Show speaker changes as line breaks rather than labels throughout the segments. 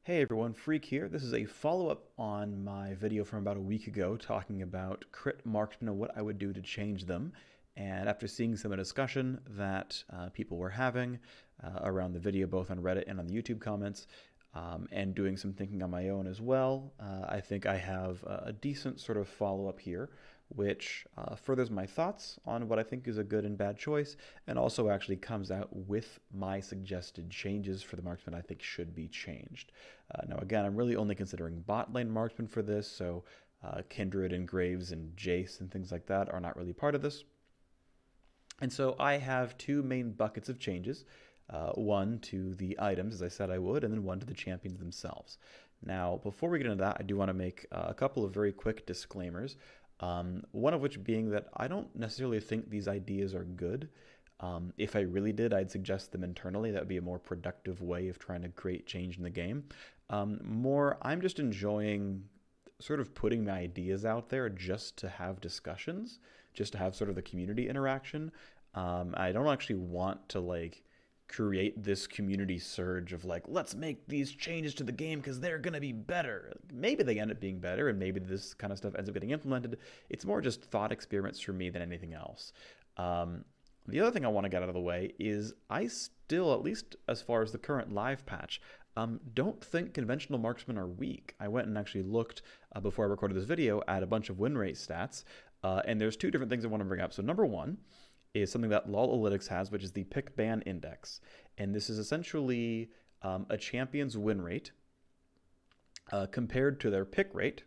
Hey everyone, Phreak here. This is a follow-up on my video from about a week ago talking about crit marksman and what I would do to change them. And after seeing some of the discussion that people were having around the video, both on Reddit and on the YouTube comments, and doing some thinking on my own as well, I think I have a decent sort of follow-up here, which furthers my thoughts on what I think is a good and bad choice, and also actually comes out with my suggested changes for the marksman I think should be changed. Now, again, I'm really only considering bot lane marksman for this, so Kindred and Graves and Jace and things like that are not really part of this. And so I have two main buckets of changes. One to the items, as I said I would, and then one to the champions themselves. Now, before we get into that, I do want to make a couple of very quick disclaimers. One of which being that I don't necessarily think these ideas are good. If I really did, I'd suggest them internally. That would be a more productive way of trying to create change in the game. I'm just enjoying sort of putting my ideas out there just to have discussions, just to have sort of the community interaction. I don't actually want to create this community surge of let's make these changes to the game because they're going to be better. Maybe they end up being better and maybe this kind of stuff ends up getting implemented. It's more just thought experiments for me than anything else. The other thing I want to get out of the way is I still, at least as far as the current live patch, don't think conventional marksmen are weak. I went and actually looked before I recorded this video at a bunch of win rate stats, and there's two different things I want to bring up. So number one is something that LoLalytics has, which is the pick ban index. And this is essentially a champion's win rate compared to their pick rate,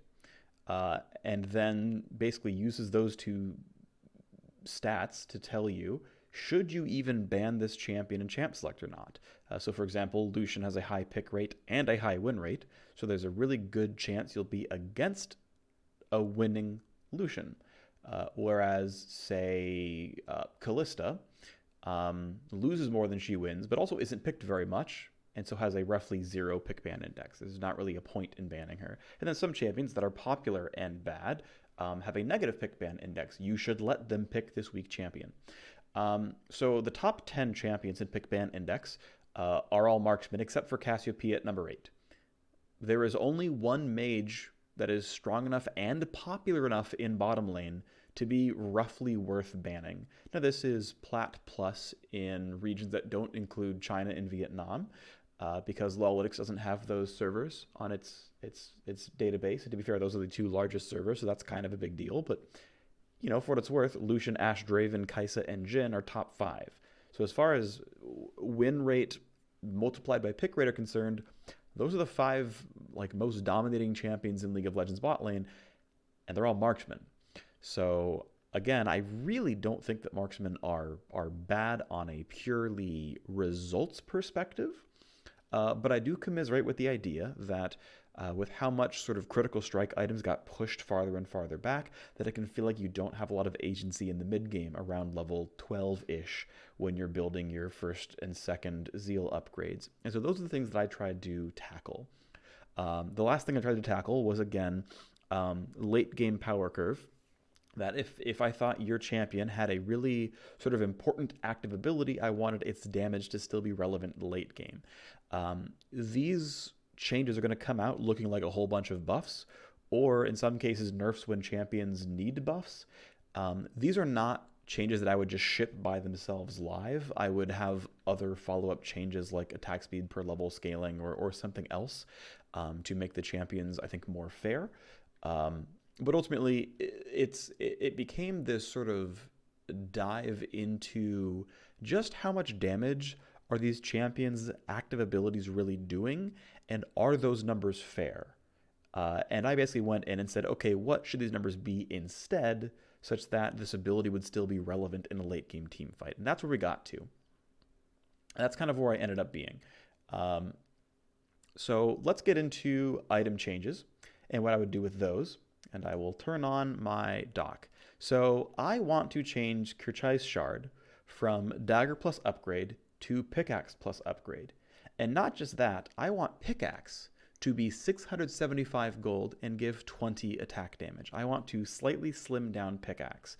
and then basically uses those two stats to tell you, should you even ban this champion in champ select or not? So for example, Lucian has a high pick rate and a high win rate, so there's a really good chance you'll be against a winning Lucian. Whereas, say, Callista loses more than she wins, but also isn't picked very much, and so has a roughly 0 pick ban index. There's not really a point in banning her. And then some champions that are popular and bad have a negative pick ban index. You should let them pick this weak champion. So the top 10 champions in pick ban index are all marksmen, except for Cassiopeia at number 8. There is only one mage that is strong enough and popular enough in bottom lane to be roughly worth banning. Now this is Plat Plus in regions that don't include China and Vietnam, because LoLalytics doesn't have those servers on its database. And to be fair, those are the two largest servers, so that's kind of a big deal. But for what it's worth, Lucian, Ashe, Draven, Kai'Sa, and Jhin are top 5. So as far as win rate multiplied by pick rate are concerned, those are the 5 most dominating champions in League of Legends bot lane, and they're all marksmen. So again, I really don't think that marksmen are bad on a purely results perspective, but I do commiserate with the idea that with how much sort of critical strike items got pushed farther and farther back, that it can feel like you don't have a lot of agency in the mid game around level 12-ish when you're building your first and second Zeal upgrades. And so those are the things that I tried to tackle. The last thing I tried to tackle was, again, late game power curve. That if I thought your champion had a really sort of important active ability, I wanted its damage to still be relevant late game. These changes are going to come out looking like a whole bunch of buffs, or in some cases nerfs when champions need buffs. These are not changes that I would just ship by themselves live. I would have other follow-up changes like attack speed per level scaling or something else to make the champions, I think, more fair. But ultimately, it became this sort of dive into just how much damage are these champions' active abilities really doing, and are those numbers fair? And I basically went in and said, okay, what should these numbers be instead, such that this ability would still be relevant in a late game team fight? And that's where we got to. And that's kind of where I ended up being. So let's get into item changes and what I would do with those. And I will turn on my dock. So I want to change Kirchai's Shard from Dagger plus upgrade to Pickaxe plus upgrade. And not just that, I want Pickaxe to be 675 gold and give 20 attack damage. I want to slightly slim down Pickaxe.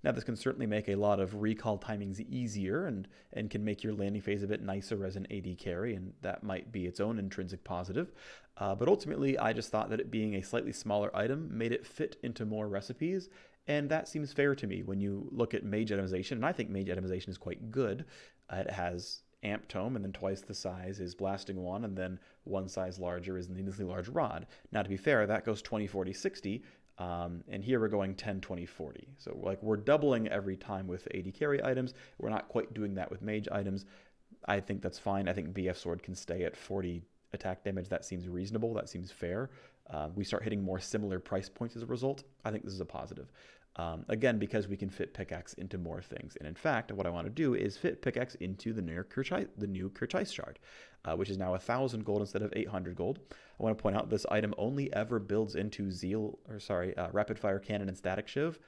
Now, this can certainly make a lot of recall timings easier and can make your landing phase a bit nicer as an AD carry, and that might be its own intrinsic positive. But ultimately, I just thought that it being a slightly smaller item made it fit into more recipes, and that seems fair to me when you look at mage itemization, and I think mage itemization is quite good. It has Amp Tome, and then twice the size is Blasting Wand, and then one size larger is Needlessly Large Rod. Now, to be fair, that goes 20, 40, 60, and here we're going 10, 20, 40. So like we're doubling every time with AD carry items. We're not quite doing that with mage items. I think that's fine. I think BF Sword can stay at 40 attack damage. That seems reasonable. That seems fair. We start hitting more similar price points as a result. I think this is a positive. Again, because we can fit pickaxe into more things. And in fact, what I want to do is fit pickaxe into the new Kerchise Shard, which is now 1,000 gold instead of 800 gold. I want to point out this item only ever builds into Rapid Fire Cannon and Static Shiv.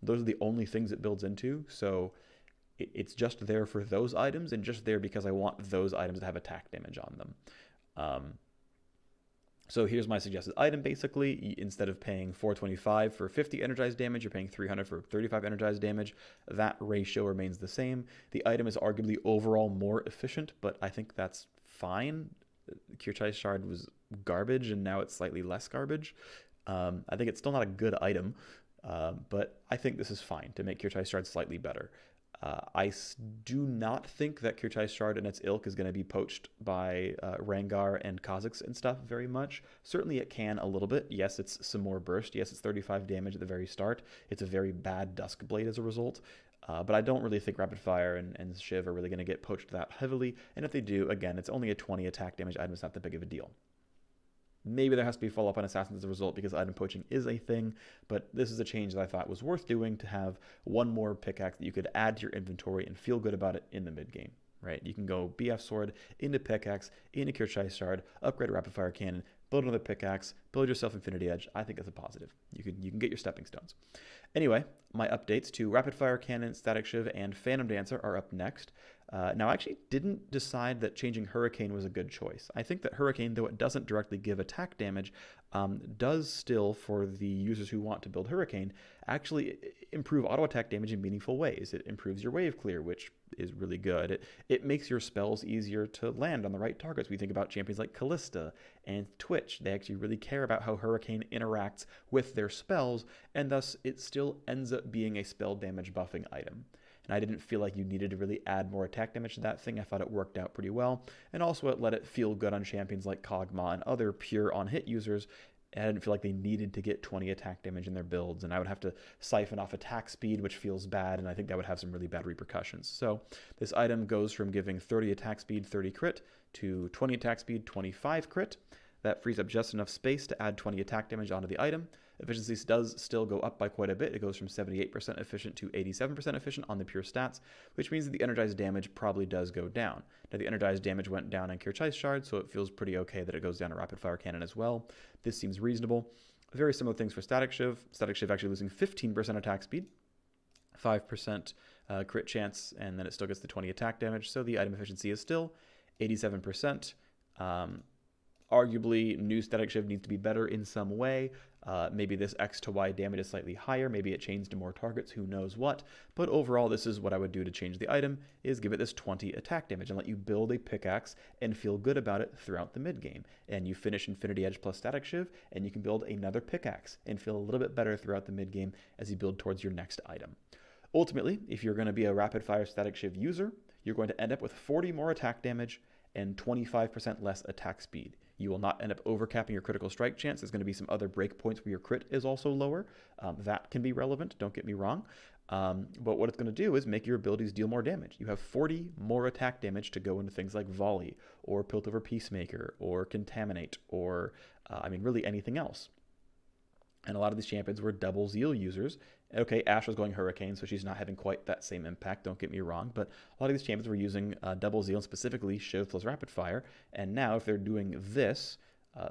Those are the only things it builds into. So it's just there for those items and just there because I want those items to have attack damage on them. So here's my suggested item, basically. Instead of paying 425 for 50 energized damage, you're paying 300 for 35 energized damage. That ratio remains the same. The item is arguably overall more efficient, but I think that's fine. Kerchise Shard was garbage, and now it's slightly less garbage. I think it's still not a good item, but I think this is fine to make Kerchise Shard slightly better. I do not think that Kerchise Shard and its ilk is going to be poached by Rangar and Kha'Zix and stuff very much. Certainly it can a little bit. Yes, it's some more burst. Yes, it's 35 damage at the very start. It's a very bad Dusk Blade as a result. But I don't really think Rapid Fire and Shiv are really going to get poached that heavily. And if they do, again, it's only a 20 attack damage item. It's not that big of a deal. Maybe there has to be follow-up on Assassins as a result because item poaching is a thing, but this is a change that I thought was worth doing to have one more pickaxe that you could add to your inventory and feel good about it in the mid-game, right? You can go BF Sword into pickaxe, into Kerchise Shard, upgrade a Rapid Fire Cannon, build another pickaxe, build yourself Infinity Edge. I think that's a positive. You can get your stepping stones. Anyway, my updates to Rapid Fire Cannon, Static Shiv, and Phantom Dancer are up next. Now, I actually didn't decide that changing Hurricane was a good choice. I think that Hurricane, though it doesn't directly give attack damage, does still, for the users who want to build Hurricane, actually improve auto attack damage in meaningful ways. It improves your wave clear, which is really good. It makes your spells easier to land on the right targets. We think about champions like Callista and Twitch. They actually really care about how Hurricane interacts with their spells, and thus it still ends up being a spell damage buffing item. And I didn't feel like you needed to really add more attack damage to that thing. I thought it worked out pretty well. And also it let it feel good on champions like Kog'Maw and other pure on-hit users. And I didn't feel like they needed to get 20 attack damage in their builds. And I would have to siphon off attack speed, which feels bad. And I think that would have some really bad repercussions. So this item goes from giving 30 attack speed, 30 crit, to 20 attack speed, 25 crit. That frees up just enough space to add 20 attack damage onto the item. Efficiency does still go up by quite a bit. It goes from 78% efficient to 87% efficient on the pure stats, which means that the energized damage probably does go down. Now, the energized damage went down in Kerchise Shard, so it feels pretty okay that it goes down to Rapid Fire Cannon as well. This seems reasonable. Very similar things for Static Shiv. Static Shiv actually losing 15% attack speed, 5% crit chance, and then it still gets the 20 attack damage, so the item efficiency is still 87%. Arguably, new Static Shiv needs to be better in some way. Maybe this X to Y damage is slightly higher. Maybe it chains to more targets. Who knows what. But overall, this is what I would do to change the item, is give it this 20 attack damage and let you build a pickaxe and feel good about it throughout the mid-game. And you finish Infinity Edge plus Static Shiv, and you can build another pickaxe and feel a little bit better throughout the mid-game as you build towards your next item. Ultimately, if you're going to be a Rapid Fire Static Shiv user, you're going to end up with 40 more attack damage and 25% less attack speed. You will not end up overcapping your critical strike chance. There's going to be some other breakpoints where your crit is also lower. That can be relevant, don't get me wrong. But what it's going to do is make your abilities deal more damage. You have 40 more attack damage to go into things like Volley, or Piltover Peacemaker, or Contaminate, or, really anything else. And a lot of these champions were double Zeal users. Okay, Ashe was going Hurricane, so she's not having quite that same impact, don't get me wrong, but a lot of these champions were using double Zeal, and specifically Shiv plus Rapid Fire, and now if they're doing this,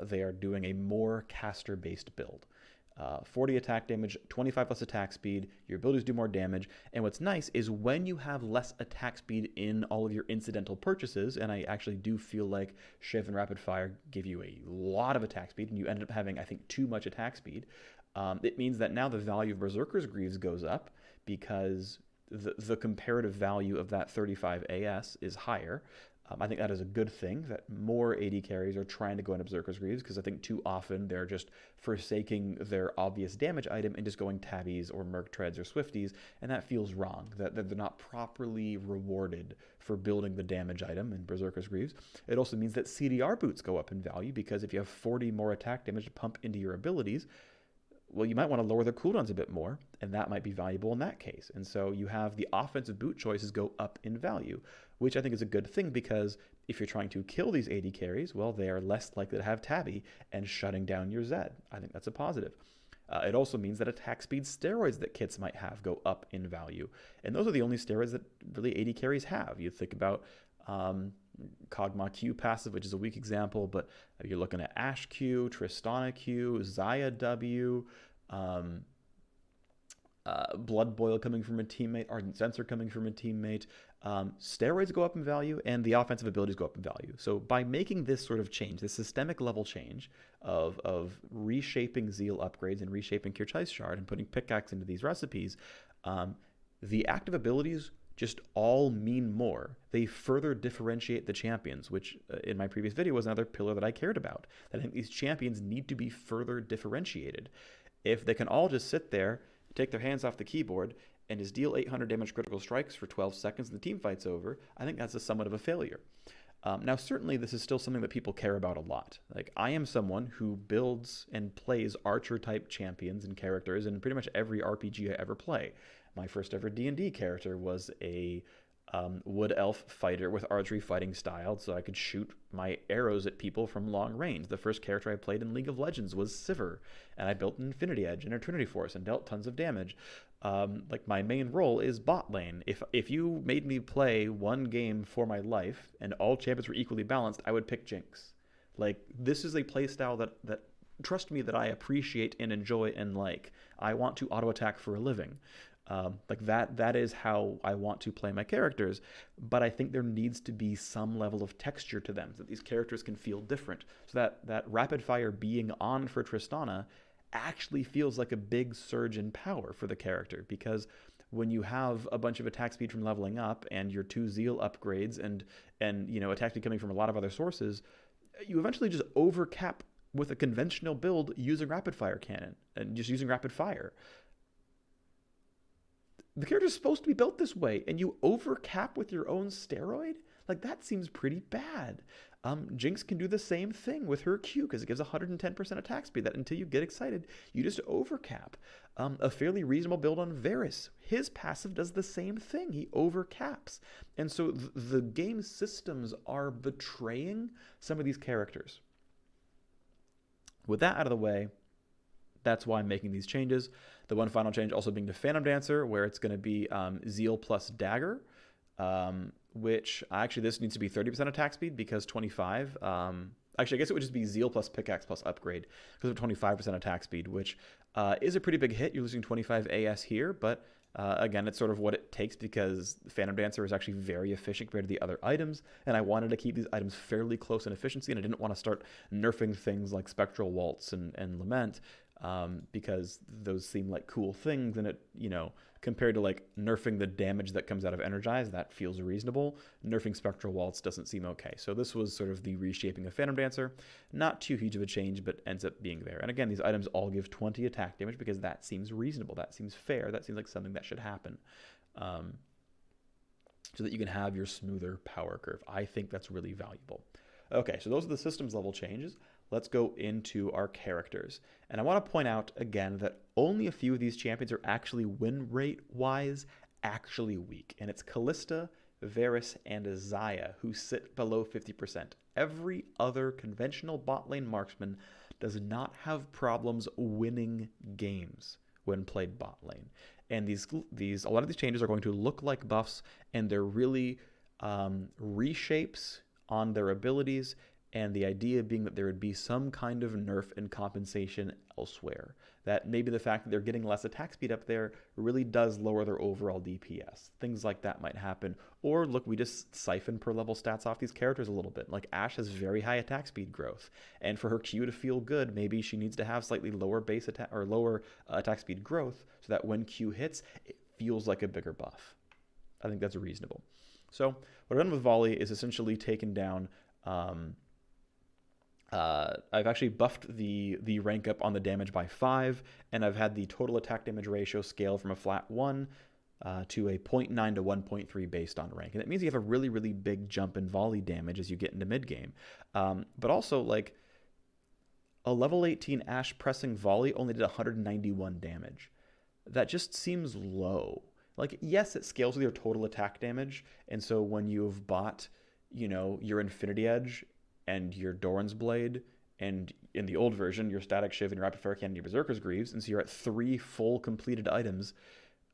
they are doing a more caster-based build. 40 attack damage, 25 less attack speed, your abilities do more damage, and what's nice is when you have less attack speed in all of your incidental purchases, and I actually do feel like Shiv and Rapid Fire give you a lot of attack speed, and you ended up having, I think, too much attack speed, it means that now the value of Berserker's Greaves goes up, because the comparative value of that 35 AS is higher. I think that is a good thing, that more AD carries are trying to go into Berserker's Greaves, because I think too often they're just forsaking their obvious damage item and just going Tabbies or Merc Treads or Swifties, and that feels wrong, that they're not properly rewarded for building the damage item in Berserker's Greaves. It also means that CDR boots go up in value, because if you have 40 more attack damage to pump into your abilities, well, you might want to lower their cooldowns a bit more, and that might be valuable in that case. And so you have the offensive boot choices go up in value, which I think is a good thing, because if you're trying to kill these AD carries, well, they are less likely to have Tabby and shutting down your Zed. I think that's a positive. It also means that attack speed steroids that kits might have go up in value. And those are the only steroids that really AD carries have. You think about Kog'Maw Q passive, which is a weak example, but you're looking at Ashe Q, Tristana Q, Xayah W, Blood Boil coming from a teammate, Ardent Censor coming from a teammate. Steroids go up in value, and the offensive abilities go up in value. So by making this sort of change, this systemic level change of reshaping Zeal upgrades and reshaping Kirchheis Shard and putting Pickaxe into these recipes, the active abilities just all mean more. They further differentiate the champions, which in my previous video was another pillar that I cared about. That I think these champions need to be further differentiated. If they can all just sit there, take their hands off the keyboard, and just deal 800 damage critical strikes for 12 seconds and the team fight's over, I think that's somewhat of a failure. Now, certainly this is still something that people care about a lot. Like, I am someone who builds and plays Archer-type champions and characters in pretty much every RPG I ever play. My first ever D&D character was a wood elf fighter with archery fighting style, so I could shoot my arrows at people from long range. The first character I played in League of Legends was Sivir, and I built an Infinity Edge and a Trinity Force and dealt tons of damage. Like, my main role is bot lane. If you made me play one game for my life and all champions were equally balanced, I would pick Jinx. Like, this is a playstyle that trust me, that I appreciate and enjoy and like. I want to auto attack for a living. Like that is how I want to play my characters, but I think there needs to be some level of texture to them, so that these characters can feel different, so that rapid fire being on for Tristana actually feels like a big surge in power for the character, because when you have a bunch of attack speed from leveling up and your 2 Zeal upgrades and attack speed coming from a lot of other sources, you eventually just overcap with a conventional build using rapid fire cannon and just using rapid fire. The character's supposed to be built this way, and you overcap with your own steroid? Like, that seems pretty bad. Jinx can do the same thing with her Q, because it gives 110% attack speed, that until you get excited, you just overcap. A fairly reasonable build on Varus. His passive does the same thing. He overcaps. And so the game systems are betraying some of these characters. With that out of the way, that's why I'm making these changes. The one final change also being to Phantom Dancer, where it's going to be Zeal plus Dagger, which actually this needs to be 30% attack speed because 25. Actually, I guess it would just be Zeal plus Pickaxe plus Upgrade because of 25% attack speed, which is a pretty big hit. You're losing 25 AS here, but again, it's sort of what it takes because Phantom Dancer is actually very efficient compared to the other items, and I wanted to keep these items fairly close in efficiency, and I didn't want to start nerfing things like Spectral Waltz and Lament, because those seem like cool things, and it, compared to like nerfing the damage that comes out of Energize, that feels reasonable. Nerfing Spectral Waltz doesn't seem okay. So this was sort of the reshaping of Phantom Dancer. Not too huge of a change, but ends up being there. And again, these items all give 20 attack damage because that seems reasonable. That seems fair. That seems like something that should happen. So that you can have your smoother power curve. I think that's really valuable. Okay, so those are the systems level changes. Let's go into our characters. And I want to point out again that only a few of these champions are actually win rate wise actually weak. And it's Kalista, Varus, and Xayah who sit below 50%. Every other conventional bot lane marksman does not have problems winning games when played bot lane. And a lot of these changes are going to look like buffs, and they're really reshapes on their abilities, and the idea being that there would be some kind of nerf and compensation elsewhere. That maybe the fact that they're getting less attack speed up there really does lower their overall DPS. Things like that might happen. Or look, we just siphon per level stats off these characters a little bit. Like Ashe has very high attack speed growth, and for her Q to feel good, maybe she needs to have slightly lower base attack or lower attack speed growth, so that when Q hits, it feels like a bigger buff. I think that's reasonable. So what I've done with Volley is essentially taken down. I've actually buffed the rank up on the damage by 5, and I've had the total attack damage ratio scale from a flat 1 to a 0.9 to 1.3 based on rank. And that means you have a really, really big jump in volley damage as you get into mid-game. But also, like, a level 18 Ashe pressing volley only did 191 damage. That just seems low. Like, yes, it scales with your total attack damage, and so when you've bought, your Infinity Edge and your Doran's Blade, and in the old version, your Static Shiv and your Rapid Fire Cannon and your Berserker's Greaves, and so you're at 3 full completed items,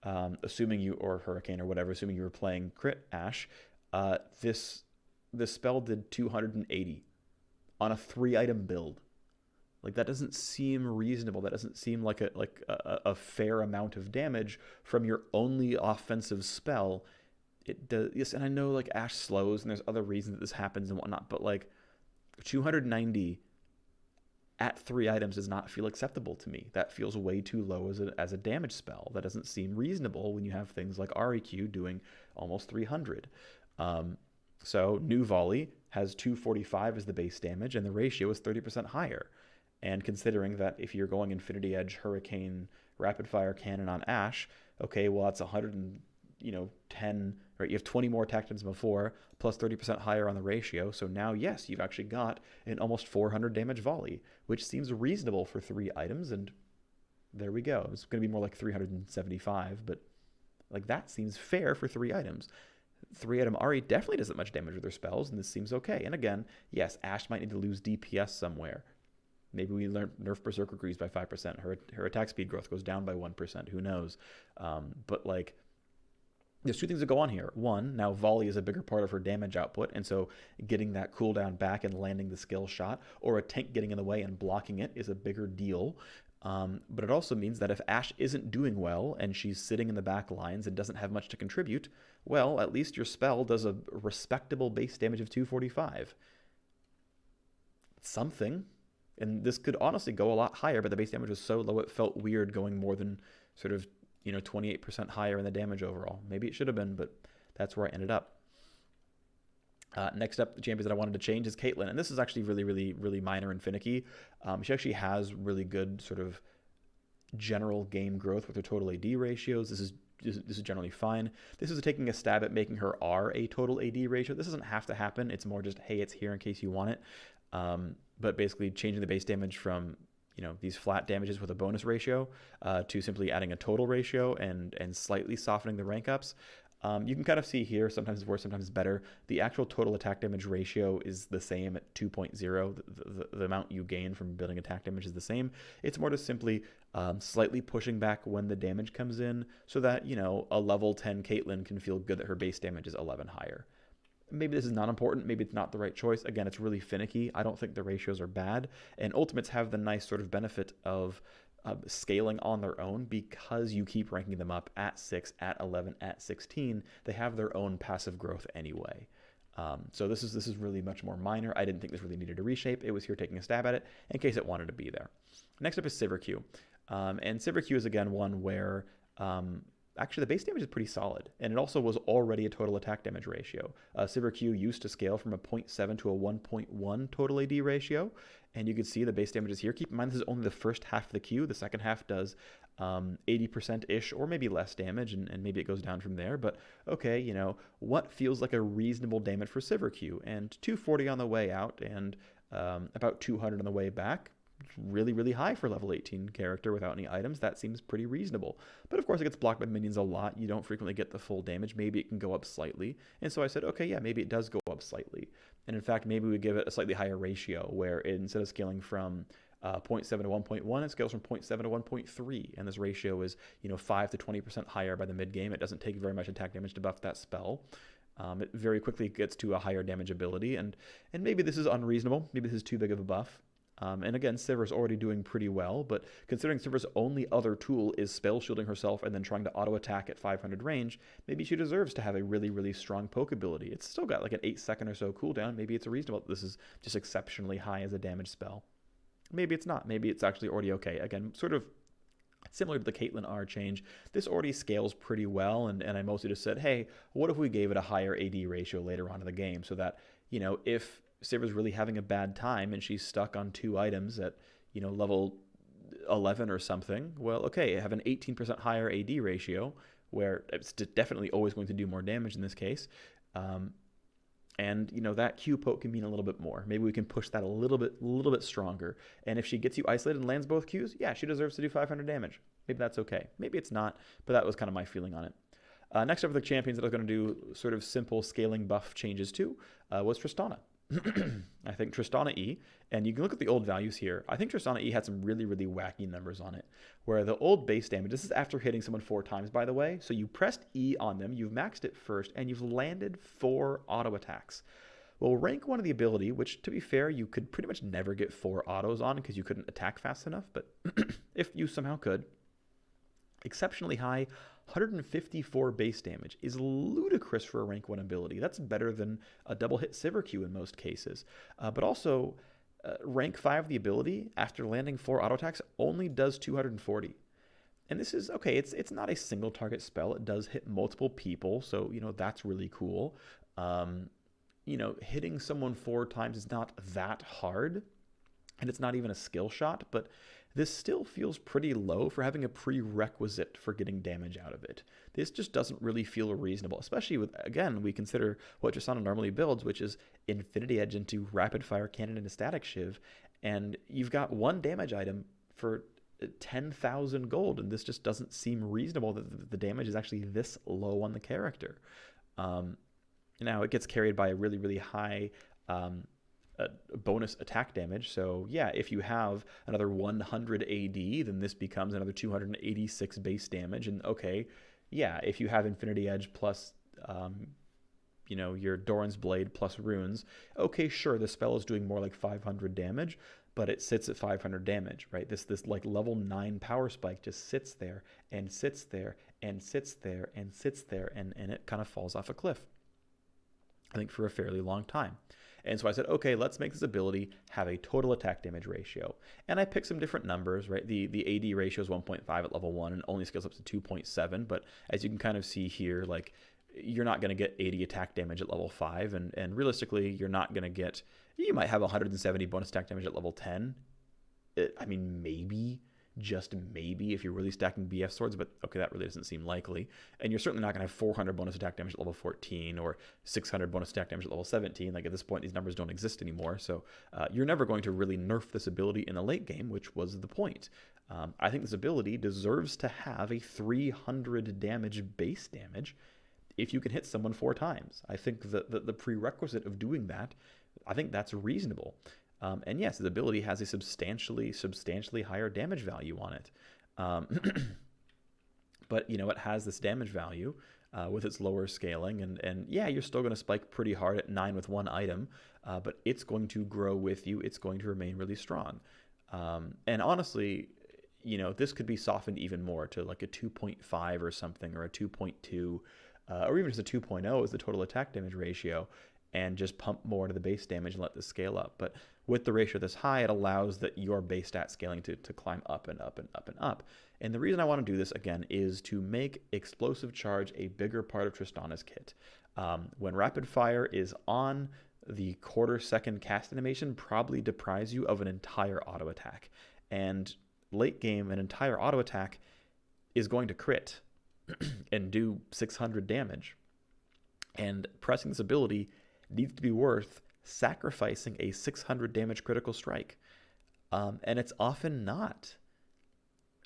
or Hurricane or whatever, assuming you were playing crit Ashe, this spell did 280 on a 3-item build. Like, that doesn't seem reasonable. That doesn't seem like a fair amount of damage from your only offensive spell. It does, yes, and I know like Ashe slows and there's other reasons that this happens and whatnot, but like 290 at 3 items does not feel acceptable to me. That feels way too low as a damage spell. That doesn't seem reasonable when you have things like REQ doing almost 300. So new volley has 245 as the base damage, and the ratio is 30% higher. And considering that if you're going Infinity Edge, Hurricane, Rapid Fire Cannon on Ashe, okay, well that's 110, right? You have 20 more attack than before, plus 30% higher on the ratio. So now, yes, you've actually got an almost 400 damage volley, which seems reasonable for 3 items. And there we go. It's going to be more like 375, but like that seems fair for 3 items. 3-item Ari definitely does that much damage with their spells, and this seems okay. And again, yes, Ashe might need to lose DPS somewhere. Maybe we nerf Berserker Greaves by 5%. Her attack speed growth goes down by 1%. Who knows? But like, there's 2 things that go on here. One, now volley is a bigger part of her damage output, and so getting that cooldown back and landing the skill shot, or a tank getting in the way and blocking it, is a bigger deal. But it also means that if Ashe isn't doing well and she's sitting in the back lines and doesn't have much to contribute, well, at least your spell does a respectable base damage of 245. Something. And this could honestly go a lot higher, but the base damage was so low it felt weird going more than sort of 28% higher in the damage overall. Maybe it should have been, but that's where I ended up. Next up, the champions that I wanted to change is Caitlyn, and this is actually really, really, really minor and finicky. She actually has really good sort of general game growth with her total AD ratios. This is generally fine. This is taking a stab at making her R a total AD ratio. This doesn't have to happen. It's more just, hey, it's here in case you want it. But basically changing the base damage from these flat damages with a bonus ratio to simply adding a total ratio and slightly softening the rank ups. You can kind of see here, sometimes it's worse, sometimes it's better. The actual total attack damage ratio is the same at 2.0. The amount you gain from building attack damage is the same. It's more just simply slightly pushing back when the damage comes in so that, a level 10 Caitlyn can feel good that her base damage is 11 higher. Maybe this is not important. Maybe it's not the right choice. Again, it's really finicky. I don't think the ratios are bad. And ultimates have the nice sort of benefit of scaling on their own because you keep ranking them up at 6, at 11, at 16. They have their own passive growth anyway. So this is really much more minor. I didn't think this really needed a reshape. It was here taking a stab at it in case it wanted to be there. Next up is Sivir. And Sivir is, again, one where actually the base damage is pretty solid, and it also was already a total attack damage ratio. Sivir used to scale from a 0.7 to a 1.1 total AD ratio, and you can see the base damage is here. Keep in mind this is only the first half of the Q. The second half does 80%-ish or maybe less damage, and maybe it goes down from there. But okay, what feels like a reasonable damage for Sivir? And 240 on the way out and about 200 on the way back. Really, really high for level 18 character without any items. That seems pretty reasonable. But of course, it gets blocked by minions a lot. You don't frequently get the full damage. Maybe it can go up slightly. And so I said, okay, yeah, maybe it does go up slightly. And in fact, maybe we give it a slightly higher ratio where instead of scaling from 0.7 to 1.1, it scales from 0.7 to 1.3. And this ratio is 5 to 20% higher by the mid game. It doesn't take very much attack damage to buff that spell. It very quickly gets to a higher damage ability. And maybe this is unreasonable. Maybe this is too big of a buff. And again, Sivir's already doing pretty well, but considering Sivir's only other tool is spell shielding herself and then trying to auto attack at 500 range, maybe she deserves to have a really, really strong poke ability. It's still got like an 8-second or so cooldown. Maybe it's reasonable. This is just exceptionally high as a damage spell. Maybe it's not. Maybe it's actually already okay. Again, sort of Similar to the Caitlyn R change, this already scales pretty well, and I mostly just said, hey, what if we gave it a higher AD ratio later on in the game so that, if Saber's really having a bad time and she's stuck on 2 items at, level 11 or something, well, okay, have an 18% higher AD ratio, where it's definitely always going to do more damage in this case. And that Q poke can mean a little bit more. Maybe we can push that a little bit stronger. And if she gets you isolated and lands both Qs, yeah, she deserves to do 500 damage. Maybe that's okay. Maybe it's not, but that was kind of my feeling on it. Next up are the champions that I was going to do sort of simple scaling buff changes to was Tristana. I think Tristana E, and you can look at the old values here. I think Tristana E had some really, really wacky numbers on it, where the old base damage, this is after hitting someone 4 times, by the way. So you pressed E on them, you've maxed it first, and you've landed 4 auto attacks. Well, rank 1 of the ability, which to be fair, you could pretty much never get 4 autos on because you couldn't attack fast enough, but if you somehow could, exceptionally high 154 base damage is ludicrous for a rank 1 ability. That's better than a double hit Sivir Q in most cases. But also, rank 5 of the ability, after landing 4 auto attacks, only does 240. And this is, okay, it's not a single target spell. It does hit multiple people, so, that's really cool. Hitting someone 4 times is not that hard, and it's not even a skill shot, but this still feels pretty low for having a prerequisite for getting damage out of it. This just doesn't really feel reasonable, especially with, again, we consider what Tristana normally builds, which is Infinity Edge into Rapid Fire Cannon and a Static Shiv, and you've got 1 damage item for 10,000 gold, and this just doesn't seem reasonable that the damage is actually this low on the character. Now, it gets carried by a really, really high bonus attack damage. So yeah, if you have another 100 AD, then this becomes another 286 base damage. And okay, yeah, if you have Infinity Edge plus, your Doran's Blade plus runes, okay, sure, the spell is doing more like 500 damage, but it sits at 500 damage, right? This like level 9 power spike just sits there and sits there and sits there and sits there, and it kind of falls off a cliff, I think, for a fairly long time. And so I said, okay, let's make this ability have a total attack damage ratio. And I picked some different numbers, right? The AD ratio is 1.5 at level 1 and only scales up to 2.7. But as you can kind of see here, like, you're not going to get 80 attack damage at level 5. And realistically, you're not going to get, you might have 170 bonus attack damage at level 10. Maybe, just maybe, if you're really stacking BF swords, but okay, that really doesn't seem likely. And you're certainly not going to have 400 bonus attack damage at level 14 or 600 bonus attack damage at level 17. Like, at this point, these numbers don't exist anymore. So you're never going to really nerf this ability in the late game, which was the point. I think this ability deserves to have a 300 damage base damage if you can hit someone 4 times. I think the prerequisite of doing that, I think that's reasonable. And yes, the ability has a substantially higher damage value on it. But, it has this damage value with its lower scaling. And yeah, you're still going to spike pretty hard at 9 with 1 item, but it's going to grow with you. It's going to remain really strong. And honestly, this could be softened even more to like a 2.5 or something, or a 2.2, or even just a 2.0 is the total attack damage ratio, and just pump more to the base damage and let this scale up. But with the ratio this high, it allows that your base stat scaling to climb up and up and up and up. And the reason I want to do this, again, is to make Explosive Charge a bigger part of Tristana's kit. When Rapid Fire is on, the quarter-second cast animation probably deprives you of an entire auto attack. And late game, an entire auto attack is going to crit and do 600 damage. And pressing this ability needs to be worth sacrificing a 600 damage critical strike. And it's often not.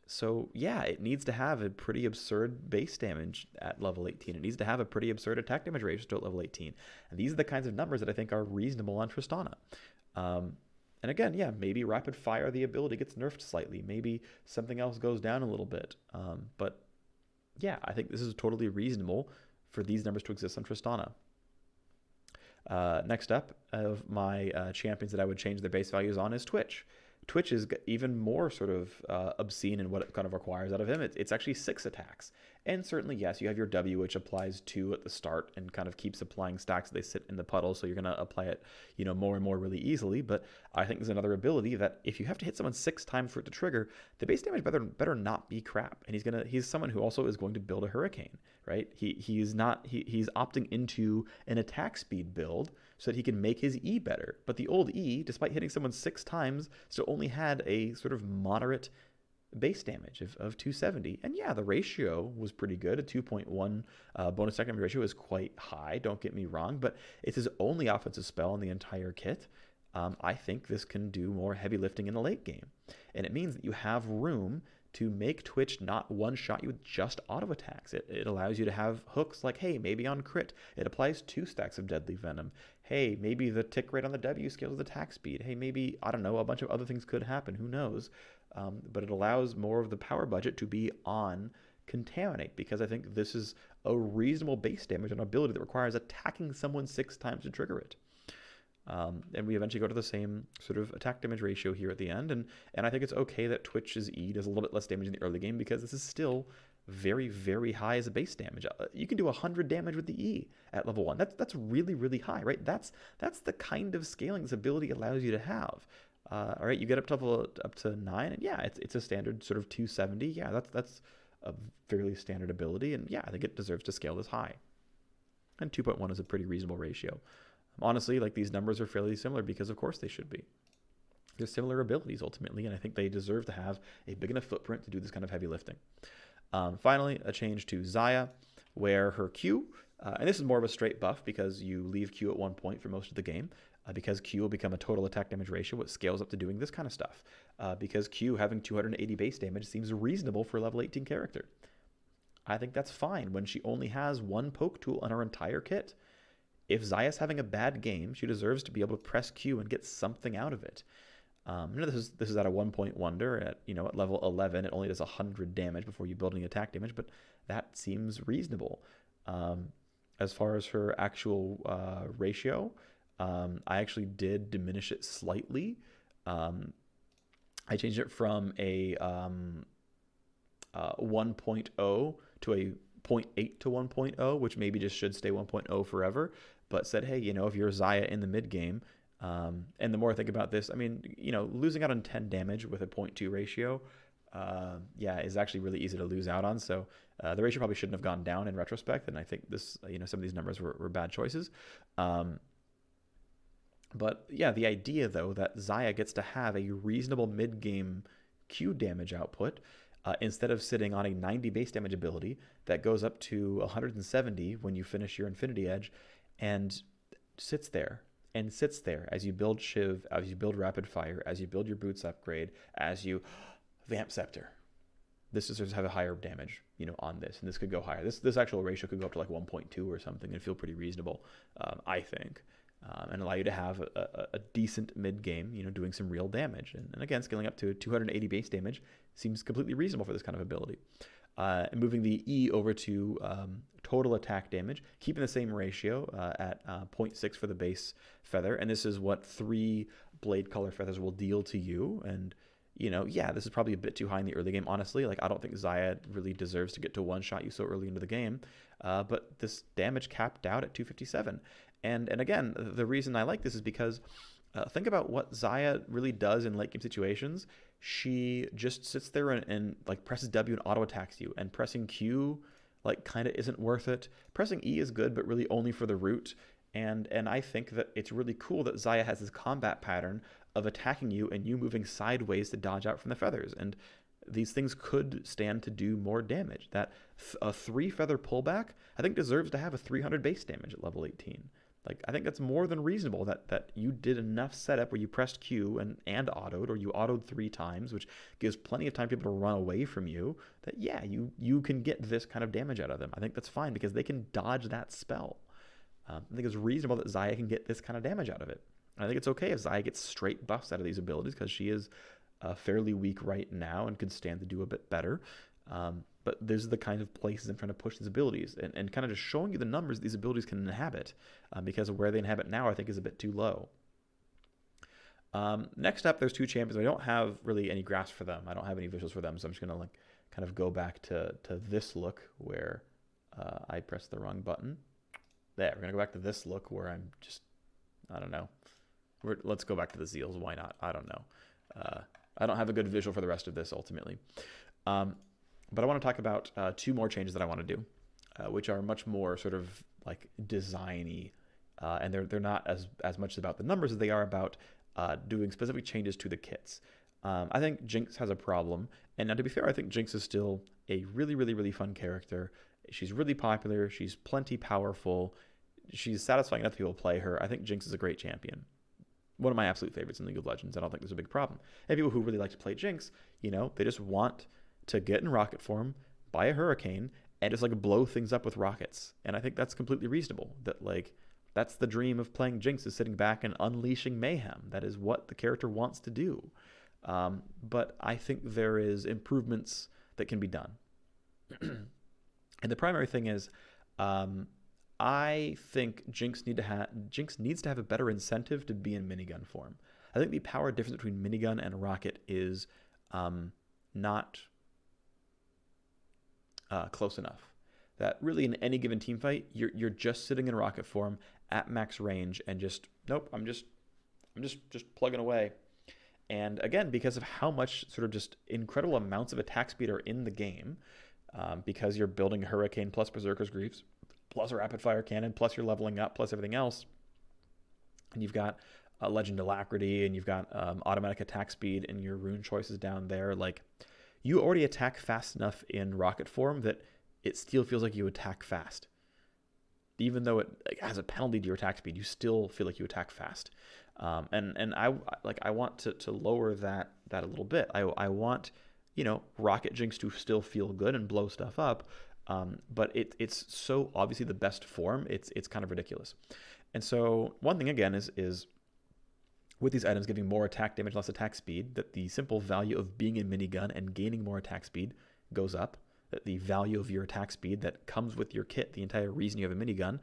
So yeah, it needs to have a pretty absurd base damage at level 18. It needs to have a pretty absurd attack damage ratio at level 18. And these are the kinds of numbers that I think are reasonable on Tristana. And again, yeah, maybe Rapid Fire, the ability, gets nerfed slightly. Maybe something else goes down a little bit. But yeah, I think this is totally reasonable for these numbers to exist on Tristana. Next up of my champions that I would change their base values on is Twitch. Twitch is even more sort of obscene in what it kind of requires out of him. It's actually 6 attacks. And certainly, yes, you have your W, which applies 2 at the start and kind of keeps applying stacks as they sit in the puddle, so you're going to apply it, more and more really easily. But I think there's another ability that if you have to hit someone 6 times for it to trigger, the base damage better not be crap. And he's someone who also is going to build a Hurricane, right? He's opting into an attack speed build so that he can make his E better. But the old E, despite hitting someone 6 times, still only had a sort of moderate base damage of 270. And yeah, the ratio was pretty good. A 2.1 bonus attack damage ratio is quite high, don't get me wrong, but it's his only offensive spell in the entire kit. I think this can do more heavy lifting in the late game. And it means that you have room to make Twitch not one-shot you with just auto attacks. It allows you to have hooks like, hey, maybe on crit, it applies 2 stacks of Deadly Venom. Hey, maybe the tick rate on the W scales with attack speed. Hey, maybe, I don't know, a bunch of other things could happen. Who knows? But it allows more of the power budget to be on Contaminate, because I think this is a reasonable base damage on an ability that requires attacking someone 6 times to trigger it. And we eventually go to the same sort of attack damage ratio here at the end. And I think it's okay that Twitch's E does a little bit less damage in the early game, because this is still very, very high as a base damage. You can do 100 damage with the E at level 1. That's really, really high, right? That's the kind of scaling this ability allows you to have. All right, you get up to 9, and yeah, it's a standard sort of 270. Yeah, that's a fairly standard ability, and yeah, I think it deserves to scale this high. And 2.1 is a pretty reasonable ratio. Honestly, like, these numbers are fairly similar because of course they should be. They're similar abilities ultimately, and I think they deserve to have a big enough footprint to do this kind of heavy lifting. Finally, a change to Xayah, where her Q, and this is more of a straight buff because you leave Q at 1 point for most of the game, because Q will become a total attack damage ratio, which scales up to doing this kind of stuff. Because Q having 280 base damage seems reasonable for a level 18 character. I think that's fine when she only has 1 poke tool on her entire kit. If Xayah's having a bad game, she deserves to be able to press Q and get something out of it. This is at a 1-point wonder. At level 11, it only does 100 damage before you build any attack damage, but that seems reasonable. As far as her actual ratio, I actually did diminish it slightly. I changed it from a 1.0 to a 0.8 to 1.0, which maybe just should stay 1.0 forever, but said, hey, if you're Xayah in the mid game, and the more I think about this, I mean, losing out on 10 damage with a 0.2 ratio, is actually really easy to lose out on. So the ratio probably shouldn't have gone down in retrospect, and I think this, some of these numbers were bad choices. But yeah, the idea though that Xayah gets to have a reasonable mid-game Q damage output, instead of sitting on a 90 base damage ability that goes up to 170 when you finish your Infinity Edge, and sits there as you build Shiv, as you build Rapid Fire, as you build your Boots upgrade, as you Vamp Scepter. This deserves to have a higher damage, on this, and this could go higher. This actual ratio could go up to like 1.2 or something and feel pretty reasonable, I think. And allow you to have a decent mid-game, doing some real damage. And again, scaling up to 280 base damage seems completely reasonable for this kind of ability. And moving the E over to total attack damage, keeping the same ratio at 0.6 for the base feather. And this is what 3 blade color feathers will deal to you. And, this is probably a bit too high in the early game, honestly. Like, I don't think Xayah really deserves to get to one-shot you so early into the game. But this damage capped out at 257. And again, the reason I like this is because think about what Xayah really does in late game situations. She just sits there and like presses W and auto attacks you, and pressing Q like kind of isn't worth it. Pressing E is good, but really only for the root. And I think that it's really cool that Xayah has this combat pattern of attacking you and you moving sideways to dodge out from the feathers. And these things could stand to do more damage. That a 3 feather pullback, I think, deserves to have a 300 base damage at level 18. Like, I think that's more than reasonable that you did enough setup where you pressed Q and autoed, or you autoed 3 times, which gives plenty of time for people to run away from you, that, yeah, you can get this kind of damage out of them. I think that's fine because they can dodge that spell. I think it's reasonable that Xayah can get this kind of damage out of it. And I think it's okay if Xayah gets straight buffs out of these abilities because she is fairly weak right now and could stand to do a bit better. But these are the kind of places I'm trying to push these abilities and kind of just showing you the numbers these abilities can inhabit, because of where they inhabit now, I think is a bit too low. Next up, there's 2 champions. I don't have really any grasp for them. I don't have any visuals for them, so I'm just going to kind of go back to this look where I pressed the wrong button. There, we're going to go back to this look where I'm just, I don't know. Let's go back to the Zeals. Why not? I don't know. I don't have a good visual for the rest of this ultimately. But I want to talk about 2 more changes that I want to do, which are much more sort of like designy, and they're not as much about the numbers as they are about doing specific changes to the kits. I think Jinx has a problem, and now to be fair, I think Jinx is still a really, really, really fun character. She's really popular. She's plenty powerful. She's satisfying enough people play her. I think Jinx is a great champion. One of my absolute favorites in League of Legends. I don't think there's a big problem. And people who really like to play Jinx, they just want to get in rocket form, buy a hurricane, and just like blow things up with rockets. And I think that's completely reasonable. That's the dream of playing Jinx, is sitting back and unleashing mayhem. That is what the character wants to do. But I think there is improvements that can be done. And the primary thing is, I think Jinx needs to have a better incentive to be in minigun form. I think the power difference between minigun and rocket is not close enough. That really in any given team fight, you're just sitting in rocket form at max range and just I'm just plugging away. And again, because of how much sort of just incredible amounts of attack speed are in the game, because you're building Hurricane plus Berserker's Griefs, plus a rapid fire cannon, plus you're leveling up, plus everything else, and you've got Legend Alacrity, and you've got automatic attack speed, and your rune choices down there. Like, you already attack fast enough in rocket form that it still feels like you attack fast. Even though it has a penalty to your attack speed, you still feel like you attack fast. And I want to lower that a little bit. I want Rocket Jinx to still feel good and blow stuff up, but it's so obviously the best form. It's kind of ridiculous. And so one thing again is with these items giving more attack damage, less attack speed, that the simple value of being in minigun and gaining more attack speed goes up. That the value of your attack speed that comes with your kit, the entire reason you have a minigun,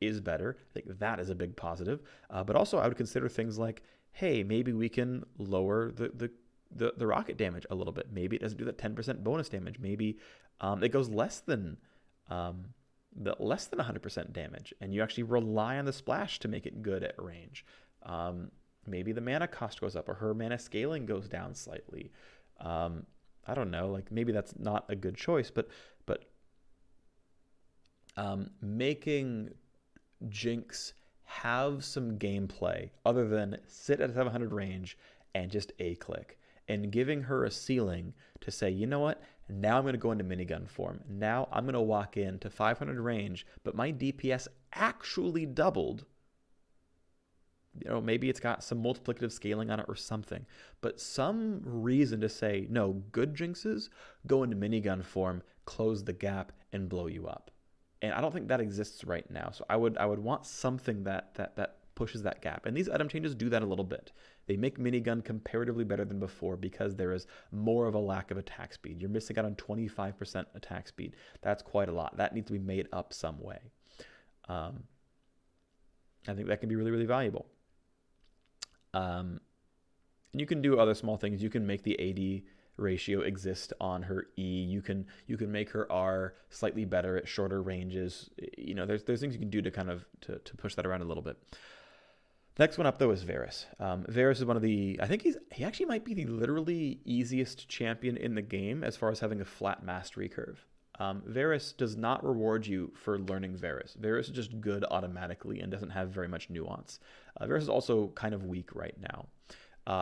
is better. I think that is a big positive. But also I would consider things like, hey, maybe we can lower the rocket damage a little bit. Maybe it doesn't do that 10% bonus damage. Maybe it goes less than 100% damage, and you actually rely on the splash to make it good at range. Maybe the mana cost goes up, or her mana scaling goes down slightly. I don't know, like maybe that's not a good choice, but making Jinx have some gameplay other than sit at 700 range and just A-click, and giving her a ceiling to say, you know what, now I'm going to go into minigun form. Now I'm going to walk into 500 range, but my DPS actually doubled. Maybe it's got some multiplicative scaling on it or something, but some reason to say, no, good Jinxes go into minigun form, close the gap, and blow you up. And I don't think that exists right now. So I would want something that pushes that gap. And these item changes do that a little bit. They make minigun comparatively better than before because there is more of a lack of attack speed. You're missing out on 25% attack speed. That's quite a lot. That needs to be made up some way. I think that can be really, really valuable. And you can do other small things. You can make the AD ratio exist on her E. You can make her R slightly better at shorter ranges. There's things you can do to kind of to push that around a little bit. Next one up though is Varus. Varus is one of the, I think he actually might be the literally easiest champion in the game as far as having a flat mastery curve. Varus does not reward you for learning Varus. Varus is just good automatically and doesn't have very much nuance. Varus is also kind of weak right now.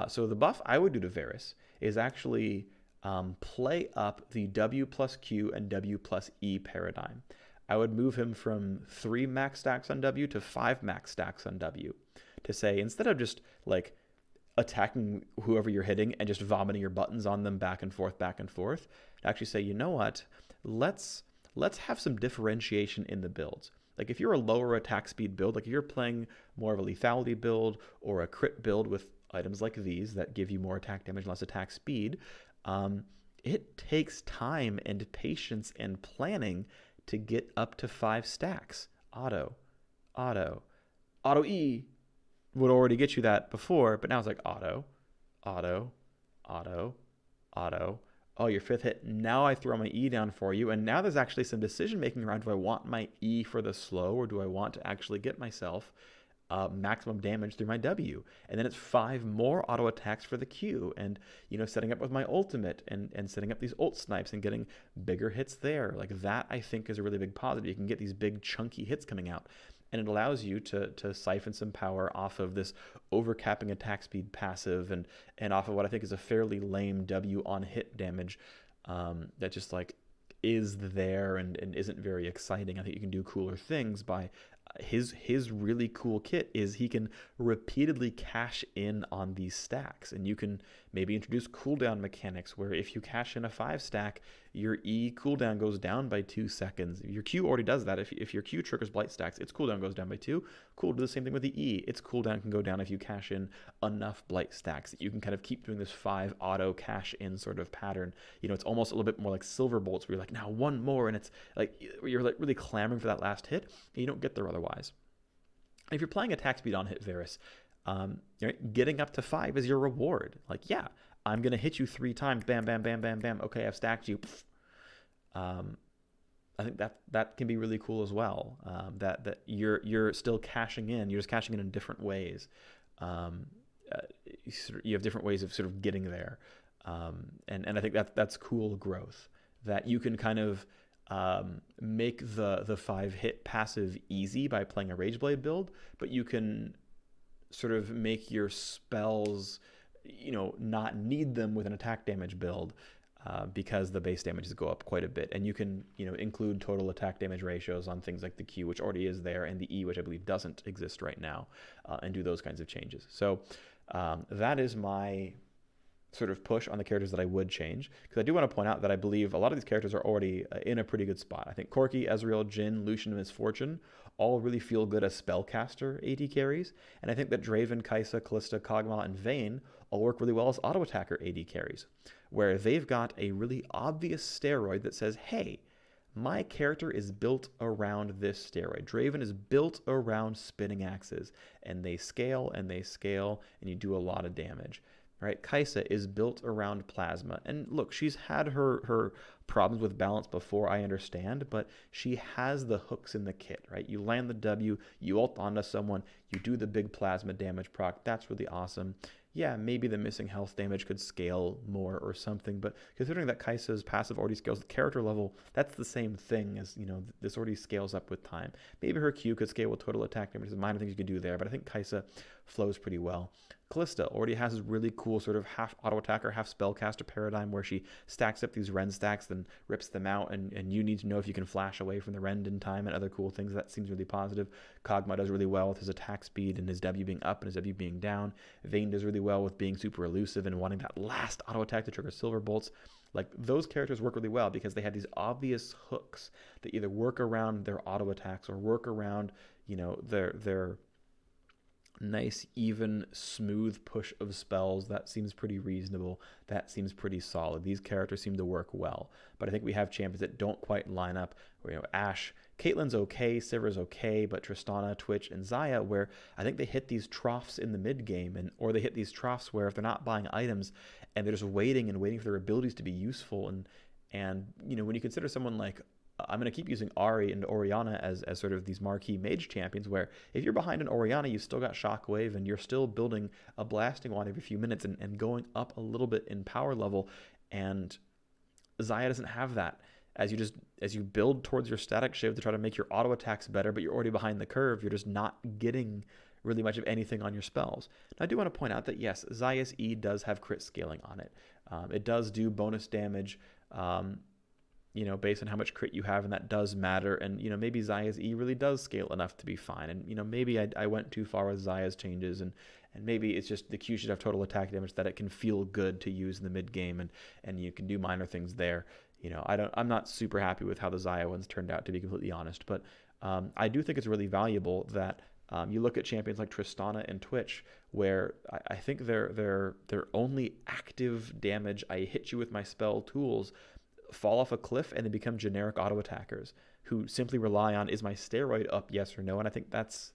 So the buff I would do to Varus is actually play up the W plus Q and W plus E paradigm. I would move him from 3 max stacks on W to 5 max stacks on W, to say, instead of just like attacking whoever you're hitting and just vomiting your buttons on them back and forth, to actually say, you know what, let's have some differentiation in the builds. Like if you're a lower attack speed build, like if you're playing more of a lethality build or a crit build with items like these that give you more attack damage, less attack speed, it takes time and patience and planning to get up to 5 stacks. Auto E would already get you that before, but now it's like auto, oh, your fifth hit, now I throw my E down for you. And now there's actually some decision making around, do I want my E for the slow, or do I want to actually get myself maximum damage through my W? And then it's 5 more auto attacks for the Q, and setting up with my ultimate and setting up these ult snipes and getting bigger hits there. Like that, I think, is a really big positive. You can get these big chunky hits coming out, and it allows you to siphon some power off of this overcapping attack speed passive and off of what I think is a fairly lame W on hit damage that just like is there and isn't very exciting. I think you can do cooler things by his really cool kit is he can repeatedly cash in on these stacks, and you can maybe introduce cooldown mechanics where if you cash in a 5 stack, your E cooldown goes down by 2 seconds. Your Q already does that. If your Q triggers blight stacks, its cooldown goes down by 2. Cool, do the same thing with the E. Its cooldown can go down if you cash in enough blight stacks. You can kind of keep doing this 5 auto cash in sort of pattern. It's almost a little bit more like silver bolts where you're like, now one more, and it's like you're like really clamoring for that last hit, and you don't get there otherwise. If you're playing attack speed on hit Varus, getting up to 5 is your reward. Like, yeah, I'm going to hit you 3 times. Bam, bam, bam, bam, bam. Okay, I've stacked you. I think that can be really cool as well. That you're still cashing in. You're just cashing in different ways. You have different ways of sort of getting there. And I think that's cool growth. That you can kind of make the 5 hit passive easy by playing a Rageblade build, but you can sort of make your spells, not need them with an attack damage build because the base damages go up quite a bit. And you can, include total attack damage ratios on things like the Q, which already is there, and the E, which I believe doesn't exist right now, and do those kinds of changes. So that is my sort of push on the characters that I would change, because I do want to point out that I believe a lot of these characters are already in a pretty good spot. I think Corki, Ezreal, Jhin, Lucian, and Misfortune all really feel good as spellcaster AD carries, and I think that Draven, Kai'Sa, Kalista, Kog'Maw, and Vayne all work really well as auto attacker AD carries, where they've got a really obvious steroid that says, hey, my character is built around this steroid. Draven is built around spinning axes, and they scale and they scale, and you do a lot of damage. Right, Kai'Sa is built around plasma, and look, she's had her problems with balance before, I understand, but she has the hooks in the kit, right? You land the W, you ult onto someone, you do the big plasma damage proc. That's really awesome. Yeah, maybe the missing health damage could scale more or something, but considering that Kai'Sa's passive already scales at character level, that's the same thing as, this already scales up with time. Maybe her Q could scale with total attack damage. There's minor things you could do there, but I think Kai'Sa flows pretty well. Kalista already has this really cool sort of half auto attacker, half spellcaster paradigm where she stacks up these Ren stacks, then rips them out, and you need to know if you can flash away from the Ren in time and other cool things. That seems really positive. Kog'Maw does really well with his attack speed and his W being up and his W being down. Vayne does really well with being super elusive and wanting that last auto attack to trigger silver bolts. Like, those characters work really well because they have these obvious hooks that either work around their auto attacks or work around, their nice, even, smooth push of spells. That seems pretty reasonable. That seems pretty solid. These characters seem to work well. But I think we have champions that don't quite line up. Where, Ashe, Caitlyn's okay, Sivir's okay, but Tristana, Twitch, and Xayah, where I think they hit these troughs in the mid game, or they hit these troughs where if they're not buying items and they're just waiting for their abilities to be useful, and when you consider someone like, I'm going to keep using Ahri and Orianna as sort of these marquee mage champions, where if you're behind an Orianna, you still got Shockwave, and you're still building a blasting wand every few minutes and going up a little bit in power level, and Xayah doesn't have that. As you build towards your static shiv to try to make your auto attacks better, but you're already behind the curve, you're just not getting really much of anything on your spells. Now, I do want to point out that, yes, Xayah's E does have crit scaling on it. It does do bonus damage, based on how much crit you have, and that does matter. And, maybe Xayah's E really does scale enough to be fine. And, maybe I went too far with Xayah's changes, and maybe it's just the Q should have total attack damage that it can feel good to use in the mid game, and you can do minor things there. I'm not super happy with how the Xayah ones turned out, to be completely honest, but I do think it's really valuable that you look at champions like Tristana and Twitch, where I think their only active damage, I hit you with my spell tools, fall off a cliff and they become generic auto attackers who simply rely on, is my steroid up, yes or no? And I think that's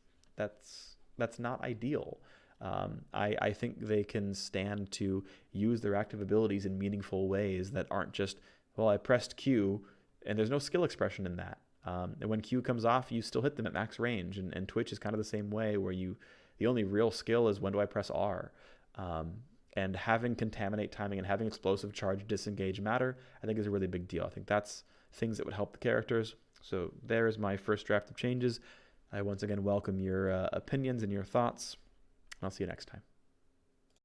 not ideal. I think they can stand to use their active abilities in meaningful ways that aren't just, well, I pressed Q and there's no skill expression in that. And when Q comes off, you still hit them at max range. And Twitch is kind of the same way, where the only real skill is when do I press R. And having contaminate timing and having explosive charge disengage matter, I think is a really big deal. I think that's things that would help the characters. So there is my first draft of changes. I once again welcome your opinions and your thoughts. I'll see you next time.